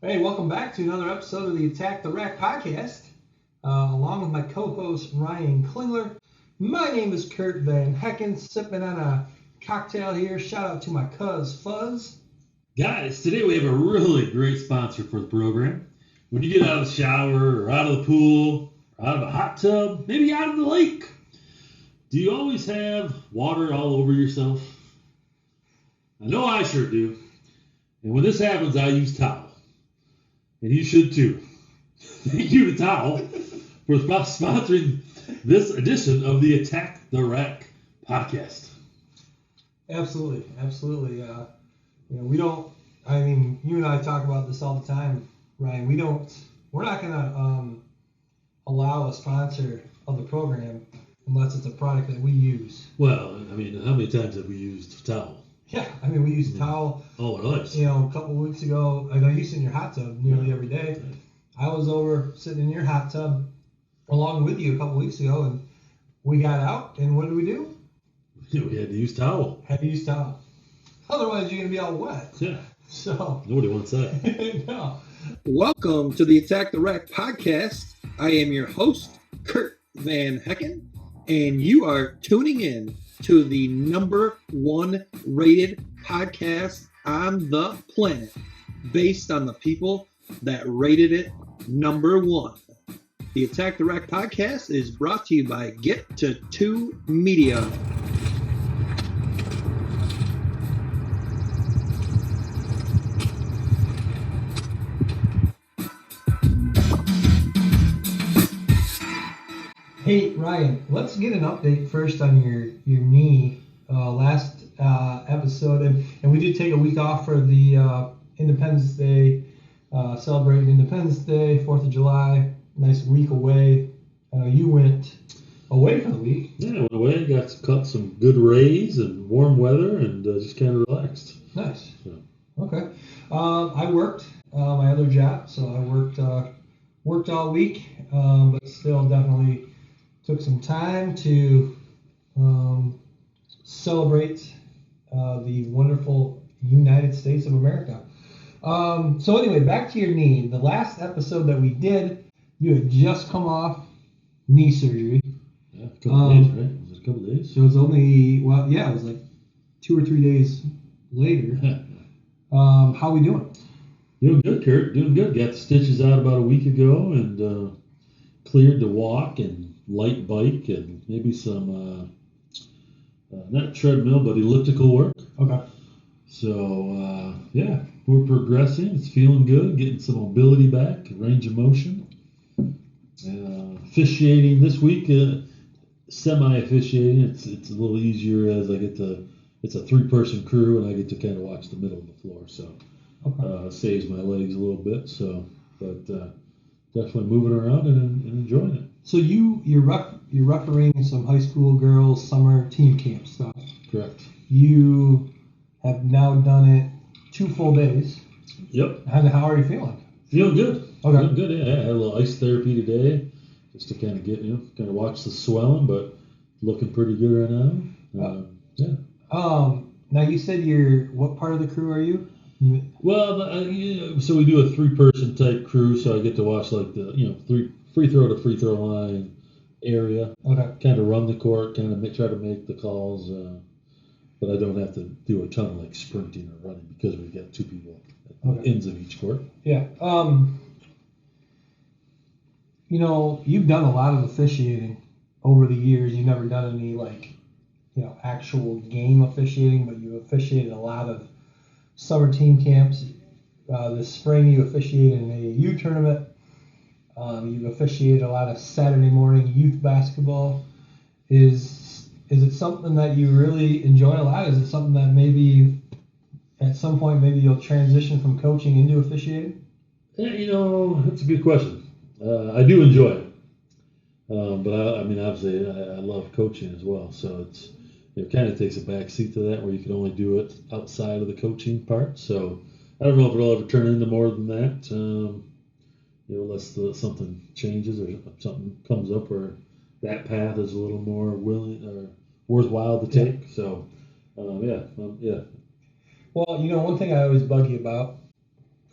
Hey, welcome back to another episode of the Attack the Rack podcast, along with my co-host Ryan Klingler. My name is Curt Van Hecken, sipping on a cocktail here. Shout out to my cuz Fuzz. Guys, today we have a really great sponsor for the program. When you get out of the shower or out of the pool or out of a hot tub, maybe out of the lake, do you always have water all over yourself? I know I sure do. And when this happens, I use towel. And you should too. Thank you to Towel for sponsoring this edition of the Attack the Rack podcast. Absolutely. You and I talk about this all the time, Ryan. We're not going to allow a sponsor of the program unless it's a product that we use. Well, I mean, how many times have we used towel? Yeah, I mean, we use towel. All our lives. A couple of weeks ago, I know you sit in your hot tub nearly every day. I was over sitting in your hot tub along with you a couple of weeks ago, and we got out, and what did we do? We had to use towel. Otherwise, you're going to be all wet. Yeah. So nobody wants that. No. Welcome to the Attack the Rack podcast. I am your host, Curt Van Hecken, and you are tuning in to the number one rated podcast on the planet based on the people that rated it number one. The Attack the Rack podcast is brought to you by Get to 2 Media. Hey, Ryan, let's get an update first on your knee. Last episode, and we did take a week off for the Independence Day, celebrating Independence Day, 4th of July. Nice week away. You went away for the week. Yeah, I went away, got to cut some good rays and warm weather, and just kind of relaxed. Nice. So. Okay. I worked my other job, so I worked all week, but still definitely took some time to celebrate the wonderful United States of America. So anyway, back to your knee. The last episode that we did, you had just come off knee surgery. Yeah, a couple days, right? Was it a couple days? It was it was like 2 or 3 days later. How we doing? Doing good, Curt. Doing good. Got the stitches out about a week ago and cleared to walk and light bike and maybe some not treadmill but elliptical work. Okay. So we're progressing. It's feeling good. Getting some mobility back, range of motion. Officiating this week, semi-officiating. It's a little easier as I get to. It's a 3-person crew and I get to kind of watch the middle of the floor. So saves my legs a little bit. So, but definitely moving around and enjoying it. So you're refereeing some high school girls summer team camp stuff. Correct. You have now done it 2 full days. Yep. How are you feeling? Feeling good. Okay. Feeling good. Yeah, I had a little ice therapy today, just to kind of get kind of watch the swelling, but looking pretty good right now. Now you said what part of the crew are you? Well, so we do a 3-person type crew, so I get to watch like the free throw to free throw line area. Okay. Kind of run the court, kind of try to make the calls, but I don't have to do a ton of like sprinting or running because we've got 2 people at the ends of each court. Yeah. You've done a lot of officiating over the years. You've never done any actual game officiating, but you officiated a lot of summer team camps. This spring you officiated an AAU tournament. You've officiated a lot of Saturday morning youth basketball. Is it something that you really enjoy a lot? Is it something that maybe at some point maybe you'll transition from coaching into officiating? Yeah, that's a good question. I do enjoy it. But obviously I love coaching as well. So it kind of takes a back seat to that where you can only do it outside of the coaching part. So I don't know if it'll ever turn into more than that. Unless something changes or something comes up where that path is a little more willing or worthwhile to take. Yeah. So, yeah. Well, one thing I always bug you about,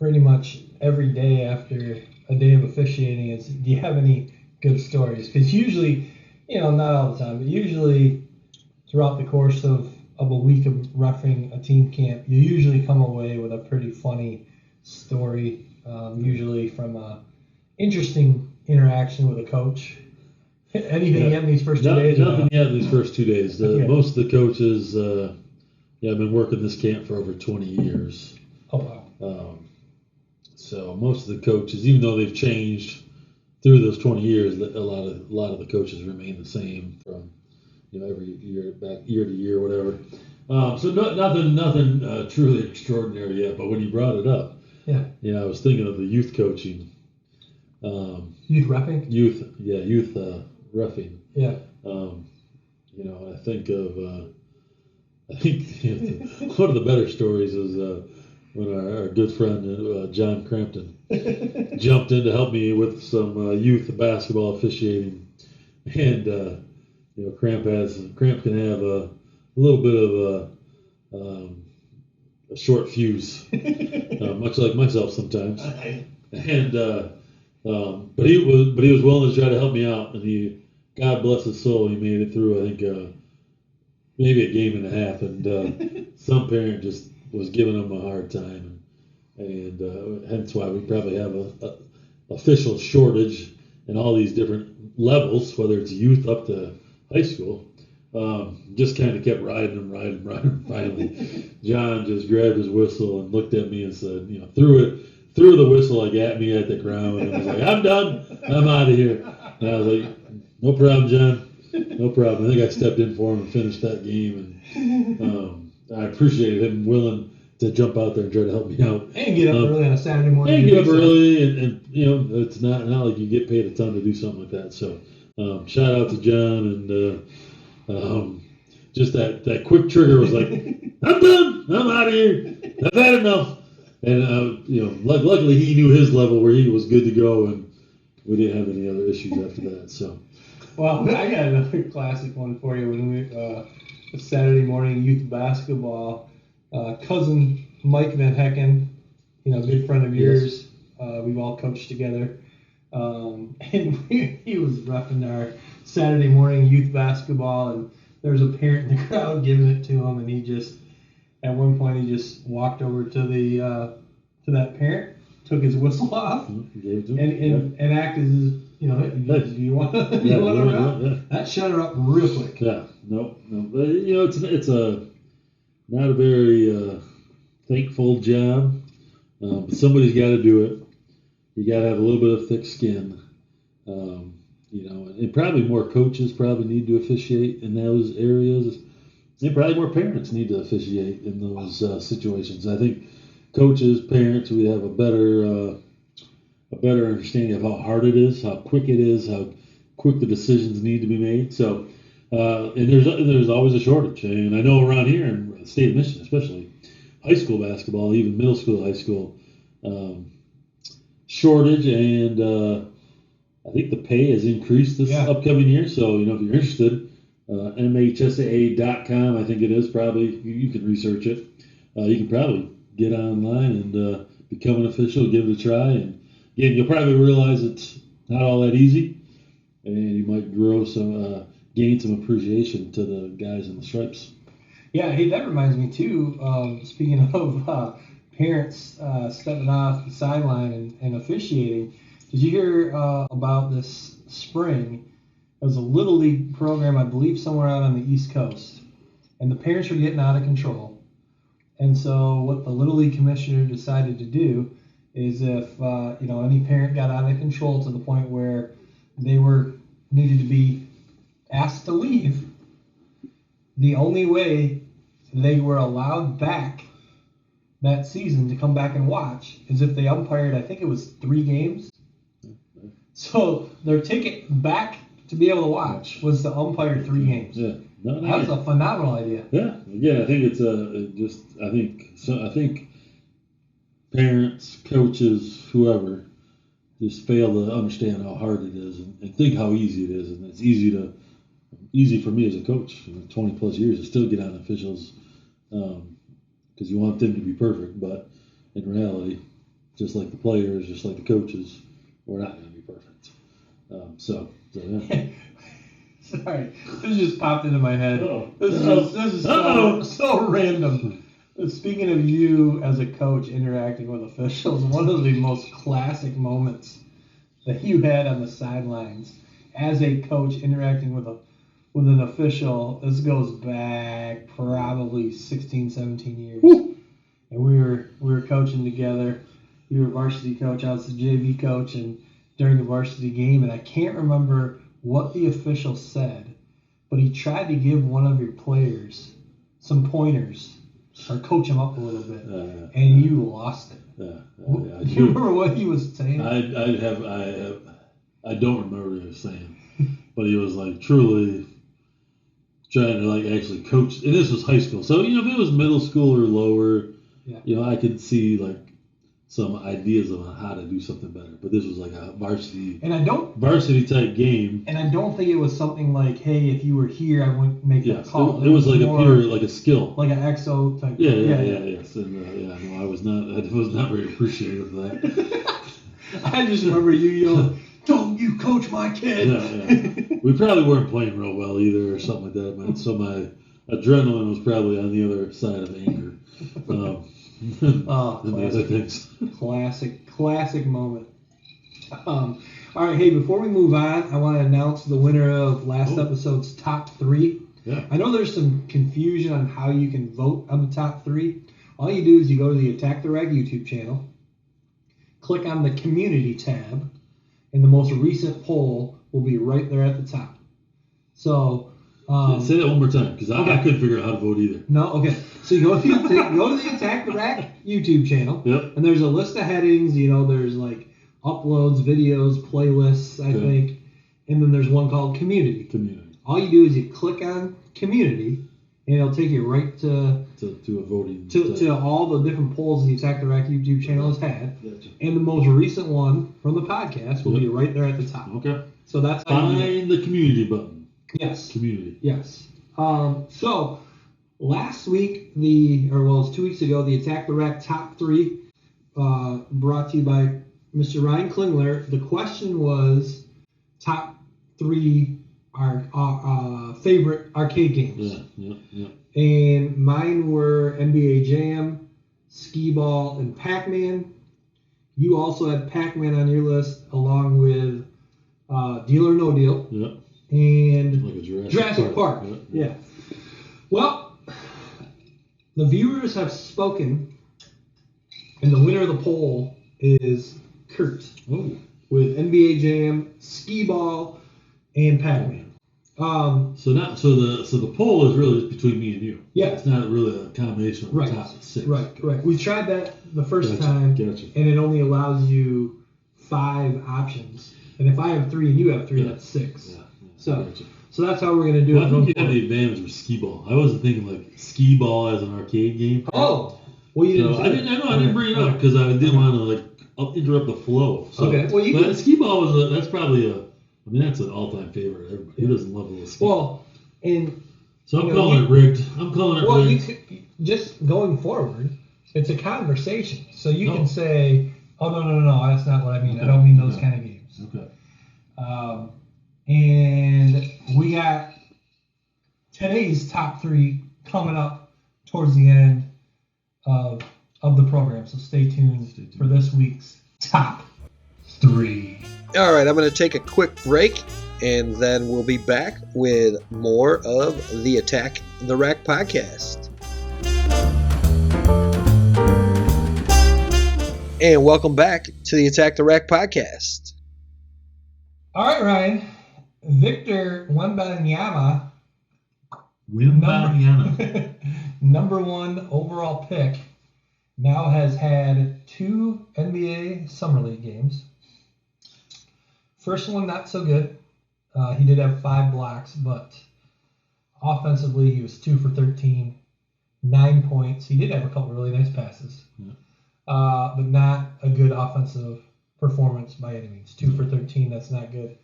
pretty much every day after a day of officiating is, do you have any good stories? Because usually, not all the time, but usually throughout the course of a week of roughing a team camp, you usually come away with a pretty funny story, usually from a interesting interaction with a coach. Anything yet in these first 2 days? Nothing yet in these first 2 days. Most of the coaches, I've been working this camp for over 20 years. Oh, wow. So most of the coaches, even though they've changed through those 20 years, a lot of the coaches remain the same from every year, back year to year, whatever. So nothing truly extraordinary yet. But when you brought it up, I was thinking of the youth coaching. Youth reffing? Youth reffing. Yeah. I think one of the better stories is when our good friend John Crampton jumped in to help me with some youth basketball officiating, and Cramp can have a little bit of a short fuse, much like myself sometimes, and but he was willing to try to help me out, and God bless his soul, he made it through, I think, maybe a game and a half, and some parent just was giving him a hard time, and hence why we probably have a official shortage in all these different levels, whether it's youth up to high school. Just kind of kept riding him. Finally, John just grabbed his whistle and looked at me and said, threw the whistle like at me at the ground, and was like, "I'm done. I'm out of here." And I was like, "No problem, John. No problem." I think I stepped in for him and finished that game, and I appreciated him willing to jump out there and try to help me out. And get up early on a Saturday morning. And get up early, and it's not like you get paid a ton to do something like that. So shout out to John, and just that quick trigger was like, "I'm done. I'm out of here. I've had enough." And luckily he knew his level where he was good to go, and we didn't have any other issues after that. So. Well, I got another classic one for you. When we Saturday morning youth basketball, cousin Mike Van Hecken, good friend of yours. Yes. We've all coached together, and he was roughing our Saturday morning youth basketball, and there was a parent in the crowd giving it to him, and he just, at one point, he just walked over to that parent, took his whistle off, and acted as do you want to run? Yeah. That shut her up real quick. Yeah, no. But, it's not a very thankful job, but somebody's got to do it. You got to have a little bit of thick skin, and probably more coaches probably need to officiate in those areas. And probably more parents need to officiate in those situations. I think coaches, parents, we have a better understanding of how hard it is, how quick it is, how quick the decisions need to be made. So, and there's always a shortage. And I know around here in the state of Michigan, especially high school basketball, even middle school, high school, shortage. And I think the pay has increased this upcoming year. So, if you're interested, MHSAA.com, I think it is, probably, you can research it. You can probably get online and become an official, give it a try. And again, you'll probably realize it's not all that easy, and you might gain some appreciation to the guys in the stripes. Yeah, hey, that reminds me too. Speaking of parents stepping off the sideline and officiating, did you hear about this spring? It was a Little League program, I believe, somewhere out on the East Coast, and the parents were getting out of control. And so, what the Little League commissioner decided to do is, if any parent got out of control to the point where they needed to be asked to leave, the only way they were allowed back that season to come back and watch is if they umpired, I think it was 3 games. So their ticket back to be able to watch was to umpire 3 games. Yeah, that was a phenomenal idea. Yeah, again, I think it's I think parents, coaches, whoever, just fail to understand how hard it is and think how easy it is. And it's easy for me as a coach, 20 plus years, to still get on officials because you want them to be perfect, but in reality, just like the players, just like the coaches, we're not going to be perfect. So yeah. Sorry, this just popped into my head. Uh-oh. This is so random. Speaking of you as a coach interacting with officials, one of the most classic moments that you had on the sidelines as a coach interacting with an official, this goes back probably 16, 17 years. Woo. And we were coaching together. You were varsity coach, I was the JV coach, and during the varsity game, and I can't remember what the official said, but he tried to give one of your players some pointers or coach him up a little bit, and you lost it. Do you remember what he was saying? I don't remember what he was saying, but he was like truly trying to like actually coach. And this was high school, so if it was middle school or lower, I could see like some ideas on how to do something better. But this was like a varsity type game. And I don't think it was something like, hey, if you were here, I wouldn't make that call. It was like a skill, like an XO type. Yes, and no, I was not very appreciative of that. I just remember you yelling, "Don't you coach my kid!" Yeah. We probably weren't playing real well either, or something like that, man. So my adrenaline was probably on the other side of anger. And the other things. Classic moment. All right, hey, before we move on, I want to announce the winner of last episode's top 3. Yeah. I know there's some confusion on how you can vote on the top 3. All you do is you go to the Attack the Rag YouTube channel, click on the community tab, and the most recent poll will be right there at the top. So say that one more time, because I couldn't figure out how to vote either. No, okay. So you go to the Attack the Rack YouTube channel, and there's a list of headings. There's like uploads, videos, playlists, I think, and then there's one called Community. All you do is you click on Community, and it'll take you right to a voting to all the different polls the Attack the Rack YouTube channel has had, Gotcha. And the most recent one from the podcast will be right there at the top. Okay. So that's find the community button. Yes. Community. Yes. So last week, it was 2 weeks ago, the Attack the Rack top 3 brought to you by Mr. Ryan Klingler. The question was top 3 favorite arcade games. Yeah. And mine were NBA Jam, Skee-Ball, and Pac-Man. You also had Pac-Man on your list, along with Deal or No Deal. Yep. And like a Jurassic Park. Yeah. Well, the viewers have spoken, and the winner of the poll is Curt with NBA Jam, Skee-Ball, and Pac-Man. So the poll is really between me and you. Yeah. It's not really a combination of the top 6. Right. We tried that the first time, and it only allows you 5 options. And if I have 3 and you have 3, that's 6. Yeah. So that's how we're going to do it. I think you have the advantage with Skee-Ball. I wasn't thinking like Skee-Ball as an arcade game. Oh, well, you didn't. I didn't bring it up because I didn't want to interrupt the flow. So, okay. Well, but Skee-Ball that's probably that's an all-time favorite. Everybody who doesn't love a little Skee-Ball. Well, and so I'm calling it rigged. Well, just going forward, it's a conversation. So you can say, "Oh no, that's not what I mean. I don't mean those kind of games." Okay. And we got today's top 3 coming up towards the end of the program. So stay tuned for this week's top 3. All right, I'm going to take a quick break, and then we'll be back with more of the Attack the Rack podcast. And welcome back to the Attack the Rack podcast. All right, Ryan. Victor Wembanyama, number 1 overall pick, now has had 2 NBA Summer League games. First one, not so good. He did have 5 blocks, but offensively, he was 2 for 13, 9 points. He did have a couple really nice passes, but not a good offensive performance by any means. 2 for 13, that's not good.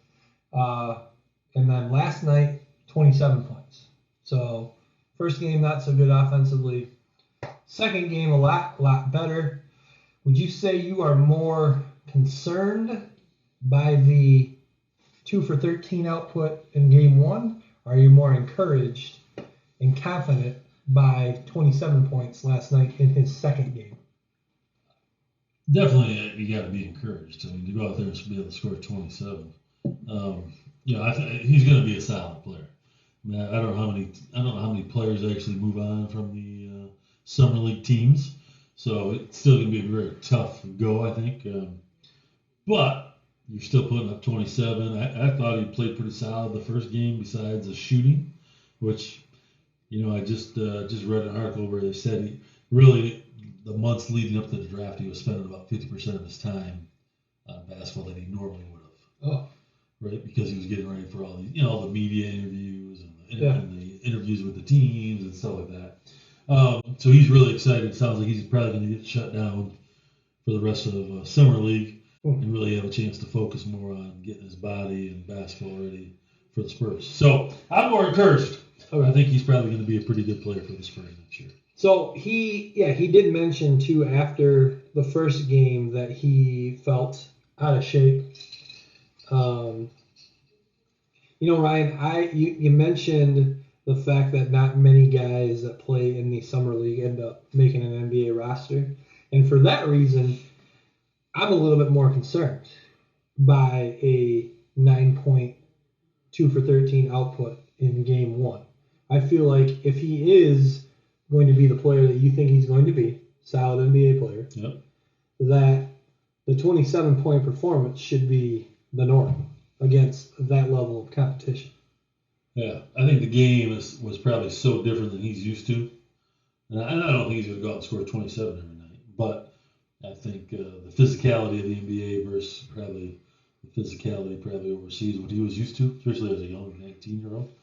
And then last night, 27 points. So first game, not so good offensively. Second game, a lot better. would you say you are more concerned by the 2 for 13 output in game 1? Or are you more encouraged and confident by 27 points last night in his second game? Definitely, you got to be encouraged. I mean, to go out there and be able to score 27. He's going to be a solid player. I mean, I don't know how many players actually move on from the summer league teams. So it's still going to be a very tough go, I think. But you're still putting up 27. I thought he played pretty solid the first game, besides the shooting, which, I just read an article where they said he really, the months leading up to the draft, he was spending about 50% of his time on basketball that he normally would have. Oh. Right, because he was getting ready for all the, all the media interviews and the interviews with the teams and stuff like that. So he's really excited. It sounds like he's probably going to get shut down for the rest of summer league and really have a chance to focus more on getting his body and basketball ready for the Spurs. So I'm more encouraged. I think he's probably going to be a pretty good player for the Spurs next year. So he did mention too after the first game that he felt out of shape. Ryan, you mentioned the fact that not many guys that play in the summer league end up making an NBA roster, and for that reason, I'm a little bit more concerned by a 9-point 2 for 13 output in game 1. I feel like if he is going to be the player that you think he's going to be, solid NBA player, that the 27-point performance should be the norm against that level of competition. Yeah, I think the game was probably so different than he's used to. And I don't think he's going to go out and score 27 every night. But I think the physicality of the NBA versus probably the physicality overseas, what he was used to, especially as a young 19-year-old.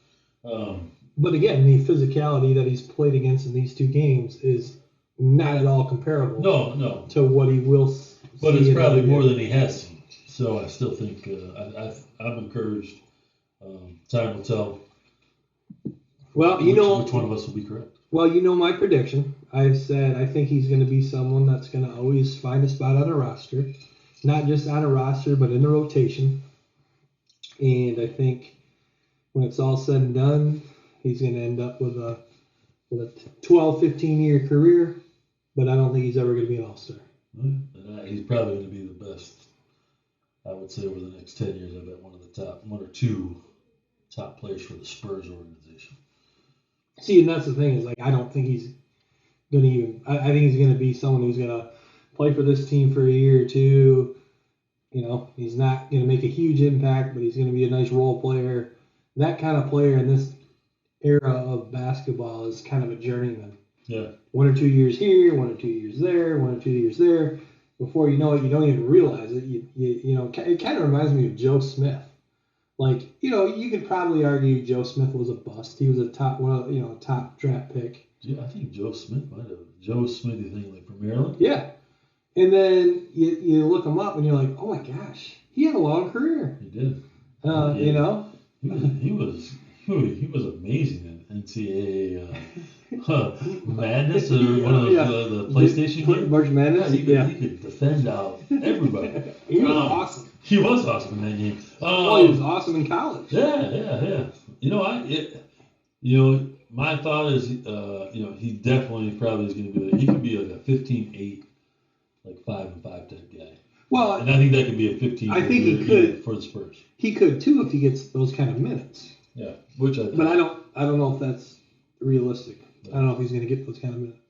But again, the physicality that he's played against in these two games is not at all comparable. No. To what he will see. But it's probably more than he has seen. So I still think I'm encouraged. Time will tell. Well, which one of us will be correct. Well, my prediction. I've said I think he's going to be someone that's going to always find a spot on a roster, not just on a roster, but in the rotation. And I think when it's all said and done, he's going to end up with a 12, 15-year career. But I don't think he's ever going to be an All-Star. He's probably going to be the best. I would say over the next 10 years, I bet one or two top players for the Spurs organization. See, and that's the thing is, I don't think he's going to even. I think he's going to be someone who's going to play for this team for a year or two. He's not going to make a huge impact, but he's going to be a nice role player. That kind of player in this era of basketball is kind of a journeyman. Yeah. 1 or 2 years here, 1 or 2 years there, 1 or 2 years there. Before you know it, you don't even realize it. It kind of reminds me of Joe Smith. You could probably argue Joe Smith was a bust. He was a top draft pick. Yeah, I think Joe Smith might have. Joe Smith, you think from Maryland? Yeah. And then you look him up and you're like, oh my gosh, he had a long career. He did. He was amazing in NCAA Madness or one of the PlayStation games. March Madness. He could defend out everybody. He was awesome. He was awesome in that game. He was awesome in college. Yeah. My thought is, he definitely probably is going to be. He could be like a 15-8, 5-5 type guy. Well, and I think that could be a 15. I think he could for the Spurs. He could too if he gets those kind of minutes. Yeah, which I think. But I don't know if that's realistic. I don't know if he's going to get those kind of minutes.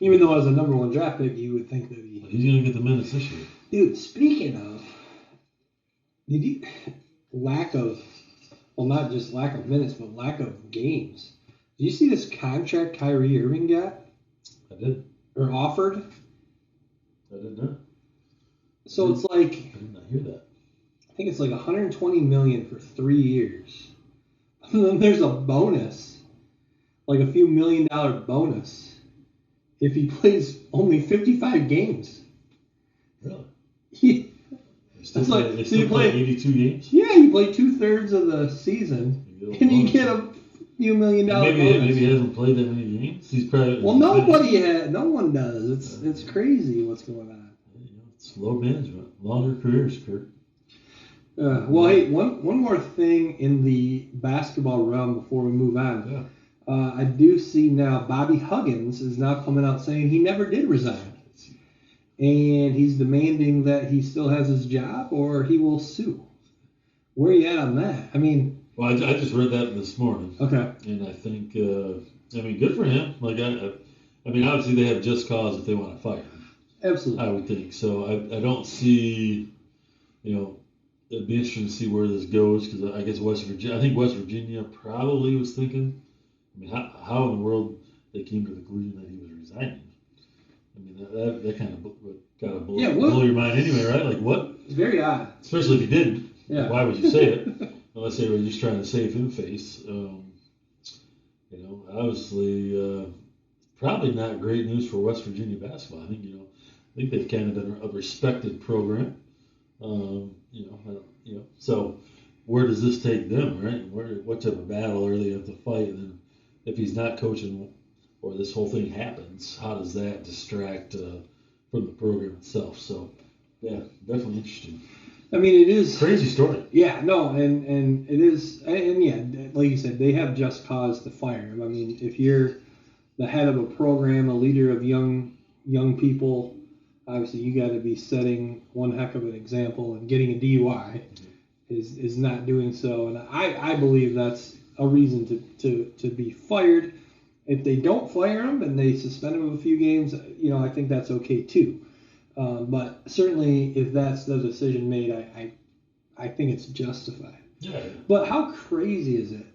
Even though as a number 1 draft pick, you would think that he's going to get the minutes this year. Dude, speaking of, not just lack of minutes, but lack of games. Did you see this contract Kyrie Irving got? I did. Or offered? I did not. So it's like, I did not hear that. I think it's like $120 million for 3 years. And then there's a bonus, like a few $1 million bonus, if he plays only 55 games. Really? They still play 82 games? Yeah, you play 2/3 of the season, and you get a few $1 million bonus. Maybe he hasn't played that many games. He's probably no one does. It's crazy what's going on. It's load management. Longer careers, Curt. Well, hey, one more thing in the basketball realm before we move on. Yeah. I do see now Bobby Huggins is now coming out saying he never did resign. And he's demanding that he still has his job or he will sue. Where are you at on that? I mean... Well, I just read that this morning. Okay. And I think, good for him. Like, I mean, obviously they have just cause if they want to fire him. Absolutely. I would think. So I don't see, it'd be interesting to see where this goes because I guess West Virginia probably was thinking, I mean, how in the world they came to the conclusion that he was resigning? I mean, that kind of got to blow your mind anyway, right? Like, what? It's very odd. Especially if he didn't. Yeah. Why would you say it? Unless they were just trying to save him face. Obviously, probably not great news for West Virginia basketball. I think they've kind of been a respected program. So where does this take them, right? What type of battle are they have to fight? And then if he's not coaching or this whole thing happens, how does that distract from the program itself? So, yeah, definitely interesting. I mean, it is crazy story. Yeah, no, and it is, and yeah, like you said, they have just cause to fire him. I mean, if you're the head of a program, a leader of young people, obviously you got to be setting one heck of an example, and getting a DUI is not doing so, and I believe that's a reason to be fired. If they don't fire him and they suspend him a few games, I think that's okay too. But certainly, if that's the decision made, I think it's justified. Yeah. But how crazy is it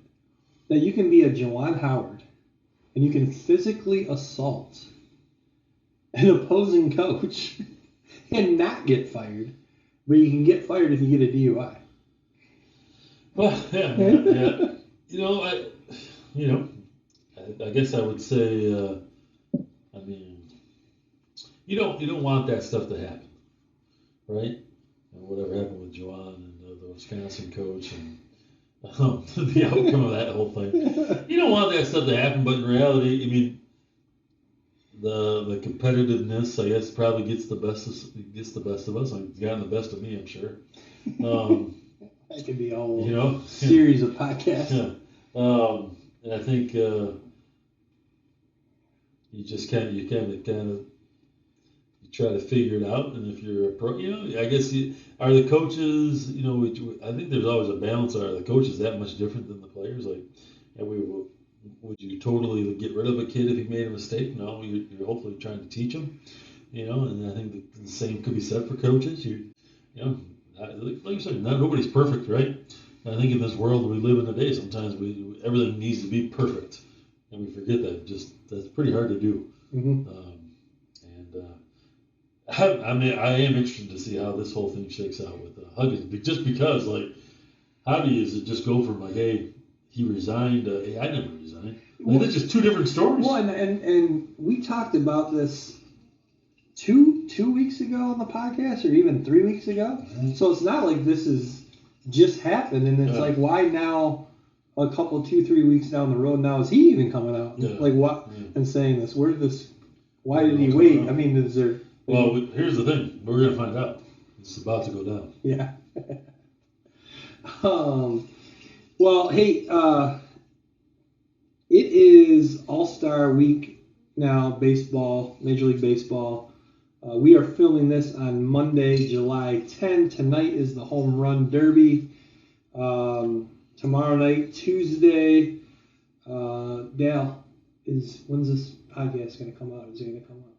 that you can be a Juwan Howard and you can physically assault an opposing coach and not get fired, but you can get fired if you get a DUI? Well, yeah. I guess I would say, you don't want that stuff to happen, right? Whatever happened with Juwan and the Wisconsin coach and the outcome of that whole thing. You don't want that stuff to happen, but in reality, I mean, the competitiveness, I guess, probably gets the best of us. It's gotten the best of me, I'm sure. That could be a whole series of podcasts. Yeah. And I think you just kind of try to figure it out, and if you're a pro, I guess are the coaches, I think there's always a balance. Are the coaches that much different than the players? Like, would you totally get rid of a kid if he made a mistake? No, you're hopefully trying to teach him, and I think the same could be said for coaches. Like you said, nobody's perfect, right? And I think in this world we live in today, sometimes everything needs to be perfect, and we forget that. That's pretty hard to do. Mm-hmm. I am interested to see how this whole thing shakes out with Huggins, just because, does it just go from hey, he resigned, hey, I never resigned? That's just two different stories. Well, and we talked about this two weeks ago on the podcast, or even 3 weeks ago. Mm-hmm. So it's not like this is just happened, and it's like, why now? A couple, 2-3 weeks down the road, now is he even coming out and saying this? Where did this? Why did he wait? I mean, is there? Well, here's the thing. We're going to find out. It's about to go down. Yeah. Well, hey, it is All-Star Week now, baseball, Major League Baseball. We are filming this on Monday, July 10. Tonight is the Home Run Derby. Tomorrow night, Tuesday. Dale, when's this podcast going to come out? Is it going to come out?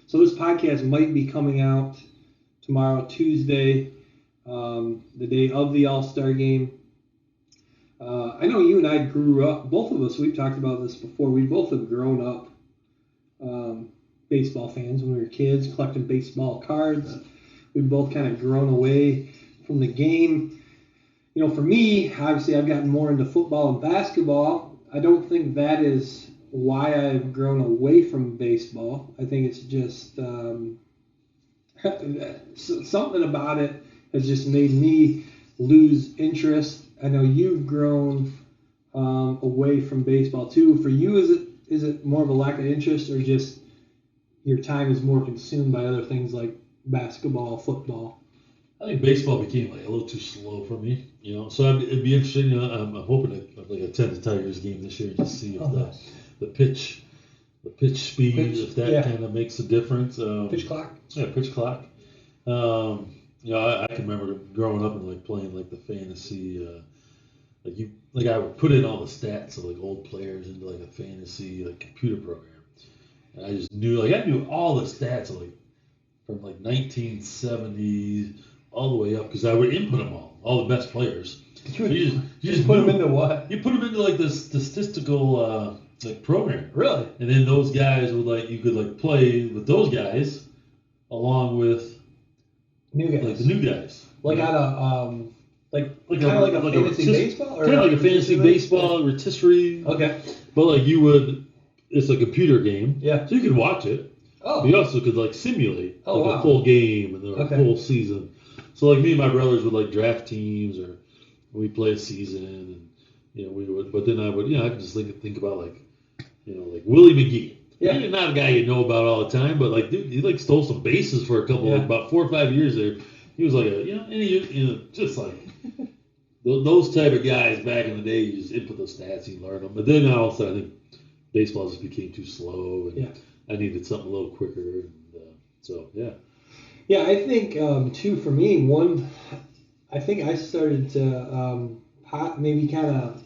So this podcast might be coming out tomorrow, Tuesday, the day of the All-Star Game. I know you and I grew up, both of us, we've talked about this before, we both have grown up baseball fans when we were kids, collecting baseball cards. We've both kind of grown away from the game. For me, obviously I've gotten more into football and basketball. I don't think that is why I've grown away from baseball. I think it's just something about it has just made me lose interest. I know you've grown away from baseball too. For you, is it more of a lack of interest, or just your time is more consumed by other things like basketball, football? I think baseball became like a little too slow for me, So it'd be interesting. I'm hoping to attend the Tigers game this year and just see if the pitch speed, if that kind of makes a difference. Pitch clock. Yeah, pitch clock. I can remember growing up and like playing like the fantasy. I would put in all the stats of like old players into like a fantasy like computer program, and I just knew I knew all the stats of, like from like 1970s all the way up because I would input them all the best players. You just put them into what? You put them into like the statistical program. Really? And then those guys would you could play with those guys along with new guys. Like the new guys. Like out of kind of like a fantasy baseball, or kind of like a fantasy baseball rotisserie. Okay. But it's a computer game. Yeah. So you could watch it. Oh. You also could simulate wow. a full game and a full season. So me and my brothers would draft teams, or we'd play a season, and we would. But then I could just think about like Willie McGee. Yeah. He's not a guy you know about all the time, but dude, he stole some bases for a couple about 4 or 5 years there. He was just like those type of guys back in the day. You just input those stats, you learn them. But then all of a sudden, I think baseball just became too slow, and I needed something a little quicker. And, Yeah, I think too for me, I think I started to maybe kind of,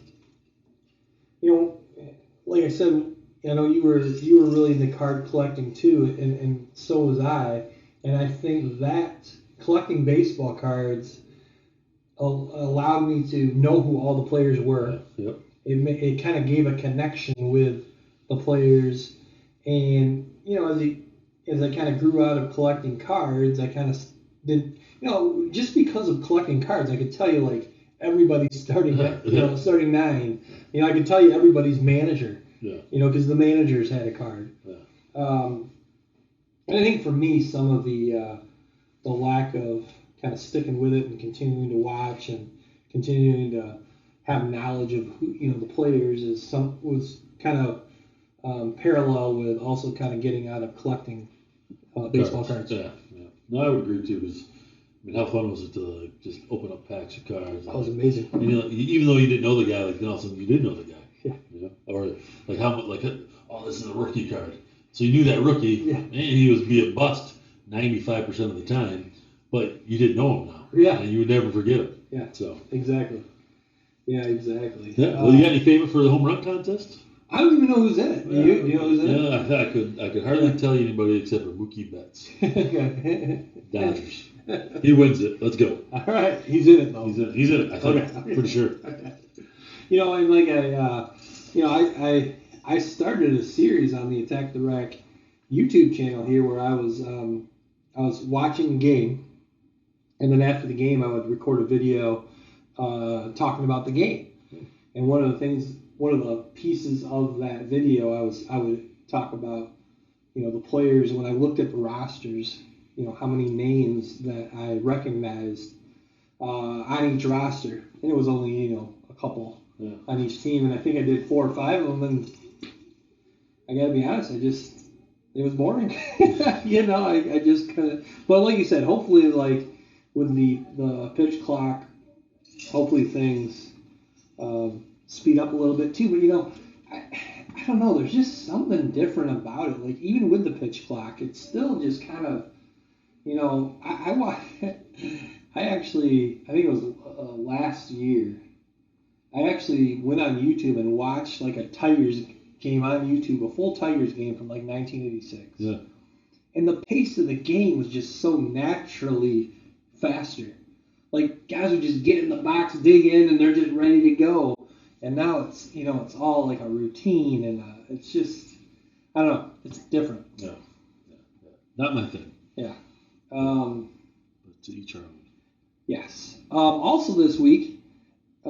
like I said, I know you were really into card collecting too, and so was I, and I think that collecting baseball cards allowed me to know who all the players were. Yep. It kind of gave a connection with the players, and as I kind of grew out of collecting cards, I kind of did, just because of collecting cards, I could tell you everybody's starting starting nine. I could tell you everybody's manager. Yeah. Because the managers had a card. Yeah. And I think for me, some of the lack of kind of sticking with it and continuing to watch and continuing to have knowledge of who the players was kind of parallel with also kind of getting out of collecting baseball cards. Yeah. No, I would agree too. Because how fun was it to just open up packs of cards? That was amazing. And, even though you didn't know the guy, then all of a sudden you did know the guy. Yeah. Or this is a rookie card. So you knew that rookie, yeah. And he would be a bust 95% of the time, but you didn't know him now. Yeah. And you would never forget him. Yeah. So. Exactly. Yeah, exactly. Yeah. Well, you got any favorite for the home run contest? I don't even know who's in it. Do you know who's in it? Yeah, I could hardly tell you anybody except for Mookie Betts. Dodgers. He wins it. Let's go. All right. He's in it, though. He's in it. I think. Okay. Pretty sure. Okay. I started a series on the Attack the Rack YouTube channel here where I was watching a game, and then after the game I would record a video talking about the game. And one of the pieces of that video I would talk about the players. When I looked at the rosters, how many names that I recognized on each roster, and it was only a couple on each team, and I think I did 4 or 5 of them, and I gotta be honest, it was boring. I just kind of, but like you said, hopefully with the pitch clock, hopefully things speed up a little bit too. But I don't know, there's just something different about it. Even with the pitch clock, it's still just kind of, I actually, I think it was last year, I actually went on YouTube and watched a Tigers game on YouTube, a full Tigers game from 1986. Yeah. And the pace of the game was just so naturally faster. Guys would just get in the box, dig in, and they're just ready to go. And now it's it's all a routine, and it's just, I don't know, it's different. Yeah. Not my thing. Yeah. But to each our own. Yes. Also this week, it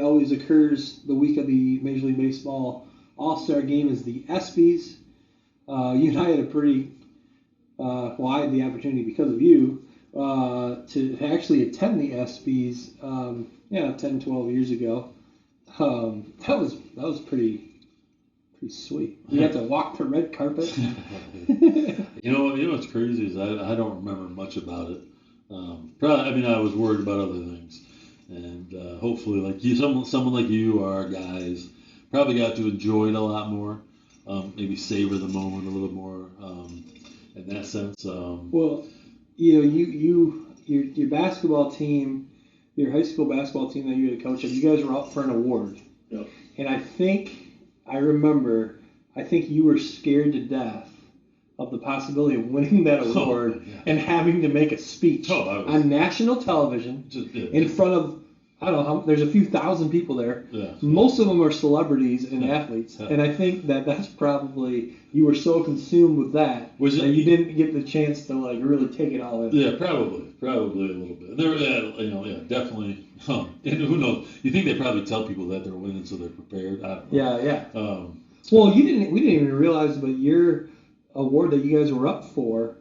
always occurs the week of the Major League Baseball All-Star game is the ESPYs. You and I had a pretty, I had the opportunity because of you to actually attend the ESPYs 10, 12 years ago. That was pretty Pretty sweet. You got to walk the red carpet. You know what's crazy is I don't remember much about it. Probably, I was worried about other things, and hopefully, like you, someone like you or our guys, probably got to enjoy it a lot more. Maybe savor the moment a little more. In that sense. Well, your basketball team, your high school basketball team that you had a coach of, you guys were up for an award. Yep. And I think you were scared to death of the possibility of winning that award and having to make a speech on national television in front of, I don't know, there's a few thousand people there. Yeah. Most of them are celebrities and athletes. Yeah. And I think that's probably, you were so consumed with that you didn't get the chance to like really take it all in. Yeah, probably a little bit. There, definitely. And who knows? You think they probably tell people that they're winning so they're prepared? I don't know. Yeah. Well, we didn't even realize, but your award that you guys were up for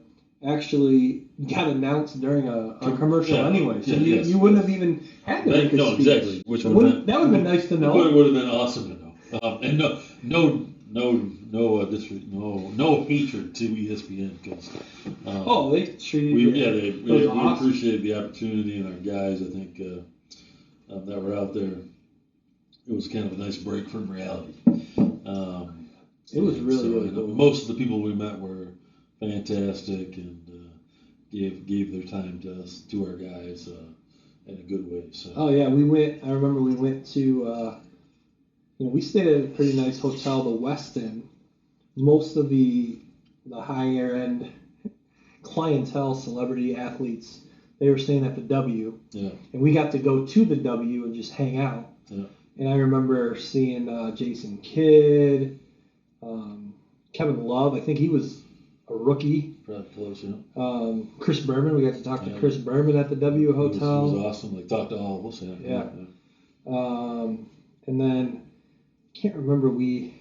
actually got announced during a commercial anyway. So you wouldn't have even had to make a speech. Exactly. Which that would have been nice to know. It would have been awesome to know. And no hatred to ESPN because they treated you. We appreciated the opportunity, and our guys, I think, that were out there. It was kind of a nice break from reality. It was really cool. Most of the people we met were fantastic and gave their time to us, to our guys, in a good way. So. Oh yeah, I remember we went to. We stayed at a pretty nice hotel, the Westin. Most of the higher end clientele, celebrity athletes, they were staying at the W. Yeah. And we got to go to the W and just hang out. Yeah. And I remember seeing Jason Kidd, Kevin Love. I think he was a rookie. Probably close, yeah. Chris Berman. We got to talk to Chris Berman at the W Hotel. It was awesome. Like, talked to all of us. Yeah. And then I can't remember. We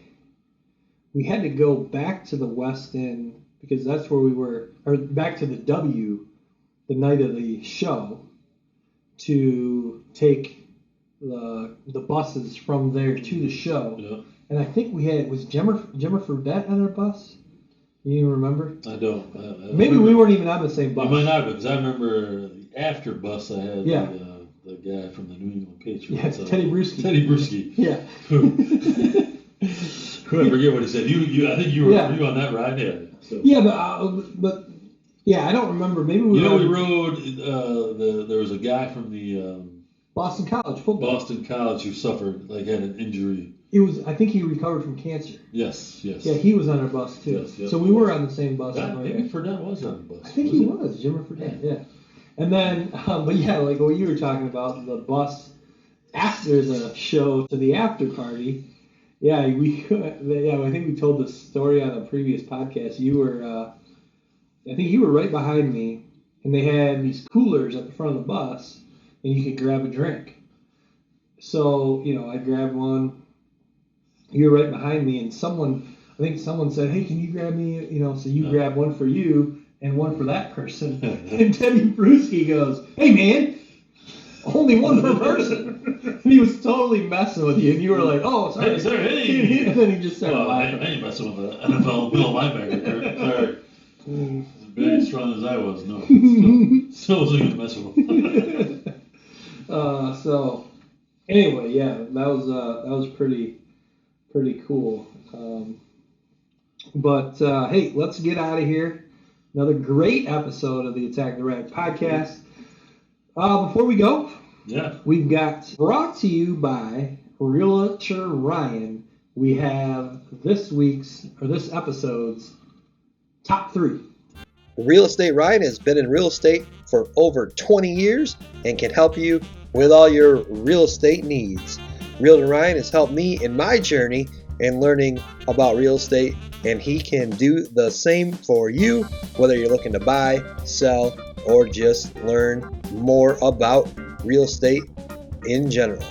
had to go back to the Westin because that's where we were, or back to the W the night of the show to take the buses from there to the show. Yeah. And I think was Jimmer Fredette on our bus? You remember? I don't. Maybe we weren't even on the same bus. We might not, because I remember the after bus I had the guy from the New England Patriots. Yeah, Teddy Bruschi. Teddy Bruschi. Yeah. I forget what he said. I think you were on that ride. Yeah. So. Yeah, but I don't remember. Maybe we. We rode. There was a guy from the Boston College football. Boston College who suffered, had an injury. I think he recovered from cancer. Yes. Yeah, he was on our bus too. Yes, so we were on the same bus. Maybe Fredette was on the bus. I think he was. Jimmer Fredette. Yeah. And then, but yeah, like what you were talking about, the bus after the show to the after party. Yeah, I think we told the story on a previous podcast. You were, I think you were right behind me, and they had these coolers at the front of the bus, and you could grab a drink. So, I grabbed one. You were right behind me, and someone said, "Hey, can you grab me?" So you grab one for you and one for that person. And Teddy Bruschi goes, "Hey, man, only one per person." And he was totally messing with you, and you were like, "Oh, sorry." Hey. And then he just started laughing. I ain't messing with an NFL middle linebacker, Curt. Sorry. As big and strong as I was, no. Still wasn't going to mess with him. So, anyway, yeah, that was pretty cool. But hey, let's get out of here. Another great episode of the Attack the Rack podcast. Before we go, we've got brought to you by Realtor Ryan. We have this episode's top 3. Real Estate Ryan has been in real estate for over 20 years and can help you with all your real estate needs. Realtor Ryan has helped me in my journey in learning about real estate, and he can do the same for you, whether you're looking to buy, sell, or just learn more about real estate in general.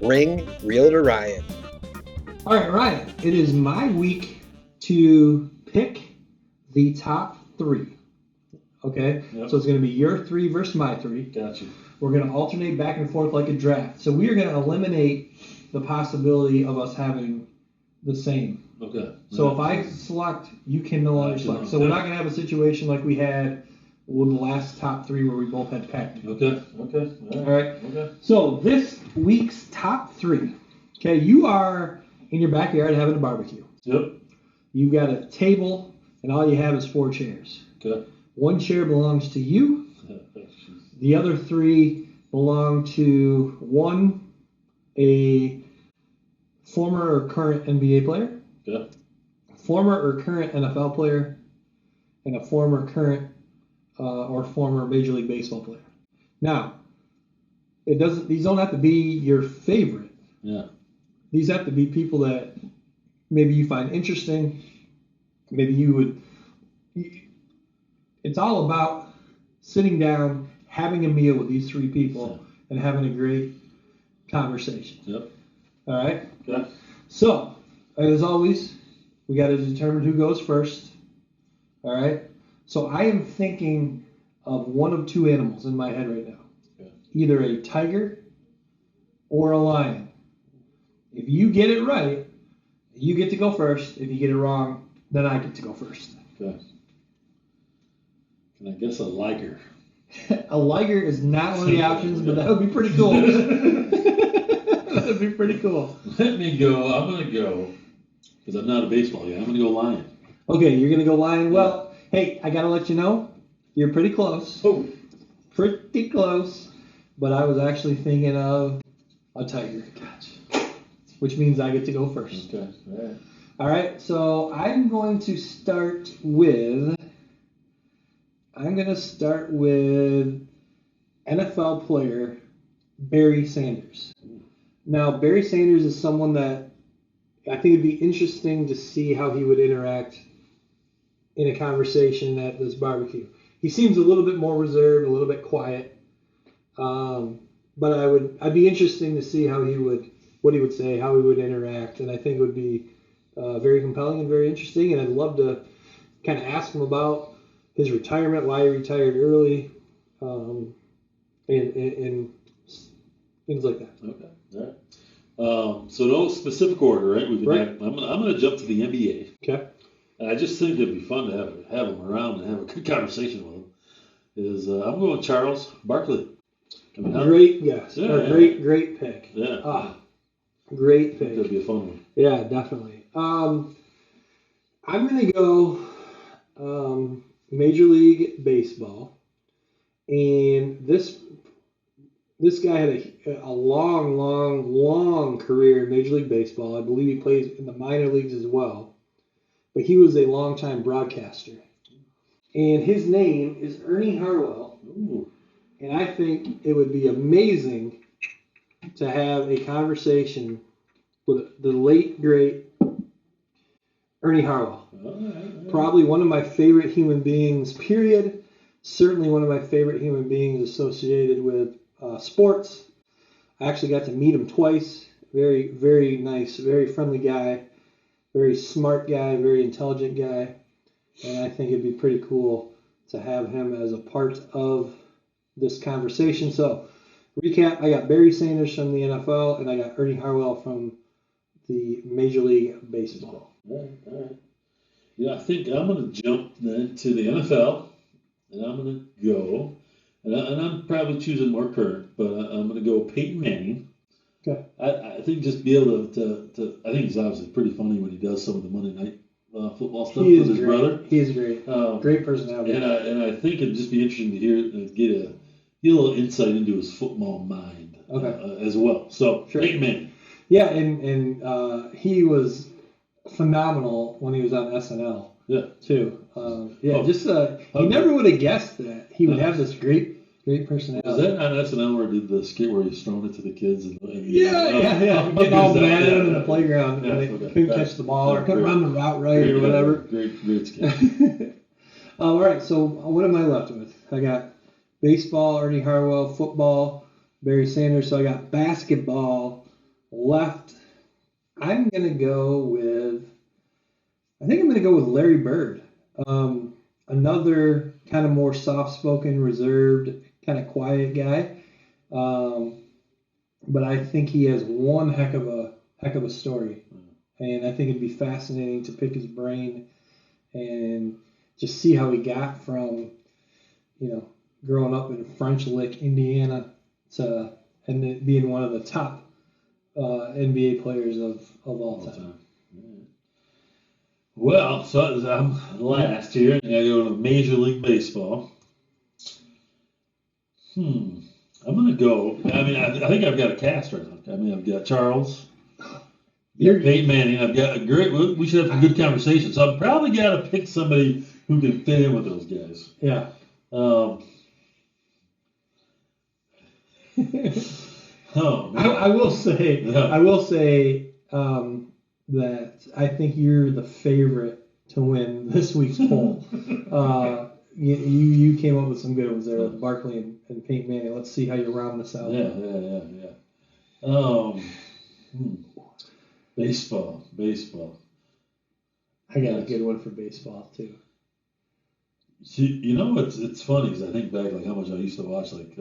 Ring Realtor Ryan. All right, Ryan, it is my week to pick the top 3. Okay? Yep. So it's going to be your 3 versus my 3. Gotcha. We're going to alternate back and forth like a draft. So we are going to eliminate the possibility of us having the same Okay. So if I select, you can no longer select. So we're not going to have a situation like we had with the last top 3 where we both had picked. Okay. All right. Okay. So this week's top 3. Okay, you are in your backyard having a barbecue. Yep. You've got a table, and all you have is 4 chairs. Okay. 1 chair belongs to you. The other 3 belong to one, a former or current NBA player. Okay. Former or current NFL player, and a former, current, or former Major League Baseball player. Now, these don't have to be your favorite. Yeah. These have to be people that maybe you find interesting. Maybe you would. It's all about sitting down, having a meal with these 3 people, and having a great conversation. Yep. All right. Okay. So, as always, we got to determine who goes first. All right. So I am thinking of one of 2 animals in my head right now. Okay. Either a tiger or a lion. If you get it right, you get to go first. If you get it wrong, then I get to go first. Okay. Can I guess a liger? A liger is not one of the options, but that would be pretty cool. That would be pretty cool. Let me go. I'm going to go, because I'm not a baseball guy, I'm going to go lion. Okay, you're going to go lion. Well, hey, I got to let you know, you're pretty close. Oh. Pretty close. But I was actually thinking of a tiger. Gotcha. Which means I get to go first. Okay. All right. All right, so I'm going to start with NFL player Barry Sanders. Now, Barry Sanders is someone that I think it'd be interesting to see how he would interact in a conversation at this barbecue. He seems a little bit more reserved, a little bit quiet, but I'd be interesting to see what he would say, how he would interact, and I think it would be very compelling and very interesting. And I'd love to kind of ask him about his retirement, why he retired early, and things like that. Okay. All right. So no specific order, right? Right. I'm going to jump to the NBA. Okay. And I just think it'd be fun to have him around and have a good conversation with him. I'm going with Charles Barkley. Great guess. Yeah. Great pick. Yeah. Great pick. That'd be a fun one. Yeah, definitely. I'm going to go Major League Baseball. And this guy had a long career in Major League Baseball. I believe he plays in the minor leagues as well. But he was a longtime broadcaster. And his name is Ernie Harwell. Ooh. And I think it would be amazing to have a conversation with the late, great Ernie Harwell. All right. Probably one of my favorite human beings, period. Certainly one of my favorite human beings associated with sports. I actually got to meet him twice. Very, very nice, very friendly guy. Very smart guy, very intelligent guy. And I think it'd be pretty cool to have him as a part of this conversation. So, recap, I got Barry Sanders from the NFL, and I got Ernie Harwell from the Major League Baseball. All right. Yeah, I think I'm going to jump then to the NFL, and I'm going to go, and I'm probably choosing more current, but I'm going to go Peyton Manning. Okay. I think just be able to I think he's obviously pretty funny when he does some of the Monday night football stuff with his brother. He is great. Great personality. And I think it'd just be interesting to get a little insight into his football mind as well. So, sure. Peyton Manning. Yeah, and he was phenomenal when he was on SNL. Yeah. Too. You never would have guessed that he would have this great personality. Was that on SNL where he did the skit where he's throwing it to the kids? Yeah. Getting all mad at him in the playground when they couldn't catch the ball or couldn't run the route right or whatever. Great skit. All right, so what am I left with? I got baseball, Ernie Harwell, football, Barry Sanders. So I got basketball left. I'm going to go with Larry Bird. Another kind of more soft-spoken, reserved, kind of quiet guy. But I think he has one heck of a story. and I think it'd be fascinating to pick his brain and just see how he got from, growing up in French Lick, Indiana, to and then being one of the top NBA players of all time. Well, so I'm last here, and I go to Major League Baseball. I'm going to go. I mean, I think I've got a cast right now. I mean, I've got Charles. Peyton Manning. I've got a great. We should have some good conversation. So I've probably got to pick somebody who can fit in with those guys. Yeah. I will say. That I think you're the favorite to win this week's poll. You came up with some good ones there with Barkley and Peyton Manning. Let's see how you round this out. Yeah. Baseball. I got a good one for baseball too. See, it's funny because I think back like how much I used to watch like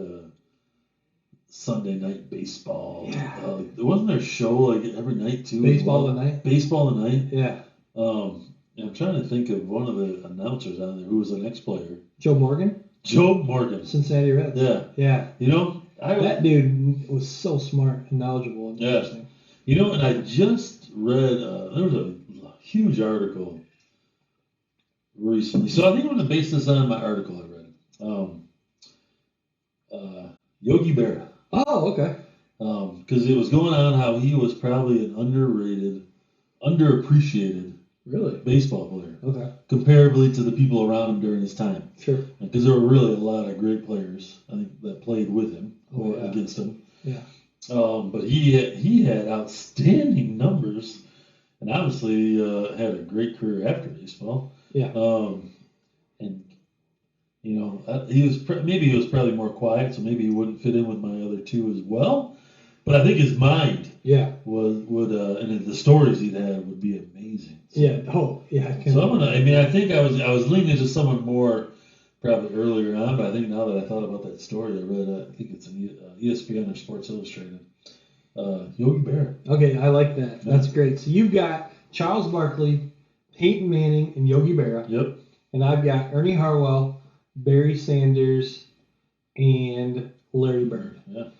Sunday night baseball. Yeah. Wasn't there a show like every night too? Baseball Tonight. Baseball Tonight. Yeah. I'm trying to think of one of the announcers on there who was the next player. Joe Morgan. Cincinnati Reds. Yeah. That dude was so smart and knowledgeable and interesting. And I just read there was a huge article recently. So I think I'm going to base this on my article I read. Yogi Berra. Oh, okay. Because it was going on how he was probably an underappreciated baseball player. Okay. Comparably to the people around him during his time. Sure. Because there were really a lot of great players, I think, that played with him or against him. Yeah. But he had outstanding numbers, and obviously had a great career after baseball. Yeah. And he was maybe he was probably more quiet, so maybe he wouldn't fit in with my other two as well. But I think his mind would and the stories he'd had would be amazing. So, yeah. Oh, yeah. So I think I was leaning to someone more probably earlier on, but I think now that I thought about that story I read, I think it's an ESPN or Sports Illustrated. Yogi Berra. Okay, I like that. Yeah. That's great. So you've got Charles Barkley, Peyton Manning, and Yogi Berra. Yep. And I've got Ernie Harwell, Barry Sanders, and Larry Bird. Yeah.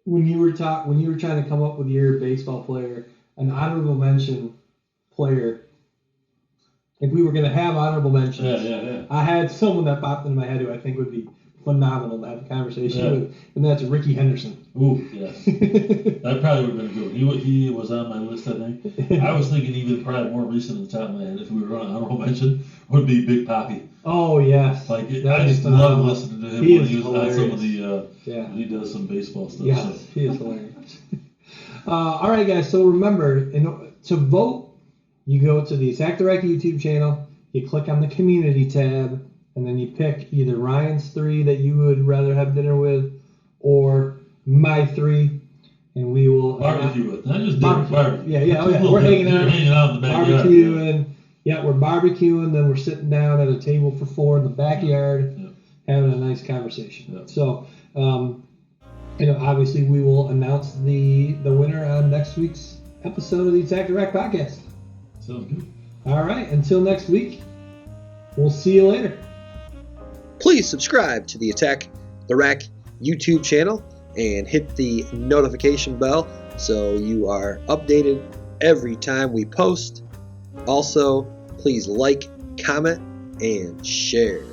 When you were trying to come up with your baseball player, an honorable mention player. If we were going to have honorable mentions, I had someone that popped into my head who I think would be phenomenal to have a conversation with, and that's Ricky Henderson. Ooh, yes. That probably would have been good. He was on my list, I think. I was thinking even probably more recent at the top of my head, if we were on honorable mention, would be Big Papi. Oh, yes. I just love listening to him when he was on some of the, when he does some baseball stuff. Yes, so. He is hilarious. All right, guys, so remember, to vote, you go to the Attack the Rack YouTube channel, you click on the community tab, and then you pick either Ryan's 3 that you would rather have dinner with, or my 3, and we will barbecue with. Not just dinner, barbecue. Yeah. We're hanging out in the backyard. Barbecuing. Yeah, we're barbecuing, then we're sitting down at a table for 4 in the backyard, having a nice conversation. Yeah. So, obviously we will announce the winner on next week's episode of the Attack the Rack podcast. Sounds good. All right, until next week, we'll see you later. Please subscribe to the Attack the Rack YouTube channel and hit the notification bell so you are updated every time we post. Also, please like, comment, and share.